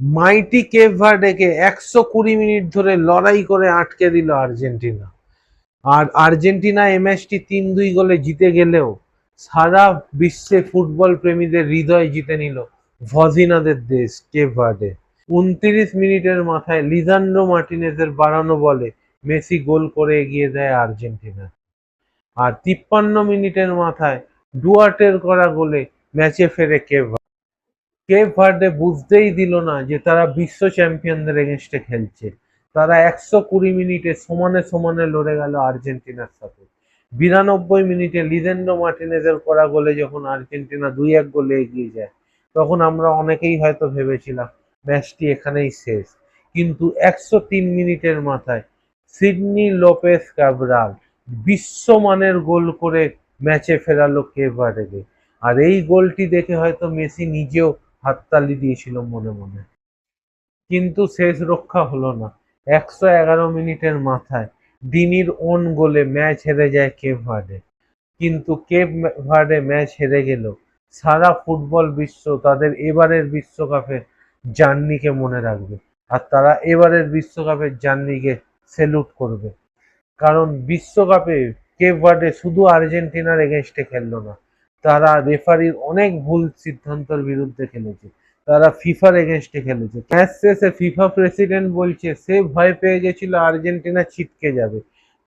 মাইটি Cape ভার্ডেকে 120 minute ধরে লড়াই করে আটকে দিল আর্জেন্টিনা। আর আর্জেন্টিনা এই ম্যাচটি 3-2 গোলে জিতে গেলেও সারা বিশ্বে ফুটবল প্রেমীদের হৃদয় জিতে নিল ভজিনাদের দেশ কেপ ভার্ডে। 29 মিনিটের মাথায় লিসান্ড্রো মার্টিনেজের বাড়ানো বলে মেসি গোল করে এগিয়ে দেয় আর্জেন্টিনা। আর 53 মিনিটের মাথায় ডুয়ার্টের করা গোলে ম্যাচে ফেরে কেপ ভার্ডে। কেপ ভার্ডে বুঝতেই দিল না যে তারা বিশ্ব চ্যাম্পিয়নদের এগেনস্টে খেলছে। তারা 120 মিনিটে সমানে সমানে লড়ে গেল আর্জেন্টিনার সাথে। 92 মিনিটে লিজেন্ডো মার্টিনেজের করা গোলে যখন আর্জেন্টিনা 2-1 গোলে এগিয়ে যায়, তখন আমরা অনেকেই হয়তো ভেবেছিলাম ম্যাচটি এখানেই শেষ। কিন্তু 103 মিনিটের মাথায় সিডনি লোপেস ক্যাব্রাল বিশ্বমানের গোল করে ম্যাচে ফেরালো কেপ ভার্ডেকে। আর এই গোলটি দেখে হয়তো মেসি নিজেও হাততালি দিয়েছিল মনে মনে। কিন্তু শেষ রক্ষা হলো না। 111 মিনিটের মাথায় ডিনির ওন গোলে ম্যাচ হেরে যায় কেপ ভার্ডে। কিন্তু কেপ ভার্ডে ম্যাচ হেরে গেলেও সারা ফুটবল বিশ্ব তাদের এবারের বিশ্বকাপের জার্নিকে মনে রাখবে। আর তারা এবারের বিশ্বকাপের জার্নিকে সেলুট করবে। কারণ বিশ্বকাপে কেপ ভার্ডে শুধু আর্জেন্টিনার এগেনস্টে খেললো না, তারা রেফারির অনেক ভুল সিদ্ধান্তের বিরুদ্ধে খেলেছে, তারা ফিফার এগেনস্টে খেলেছে। ম্যাচ শেষে ফিফা প্রেসিডেন্ট বলছে সে ভয় পেয়ে গেছিল আর্জেন্টিনা ছিটকে যাবে,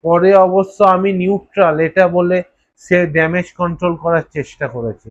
পরে অবশ্য আমি নিউট্রাল এটা বলে সে ড্যামেজ কন্ট্রোল করার চেষ্টা করেছে।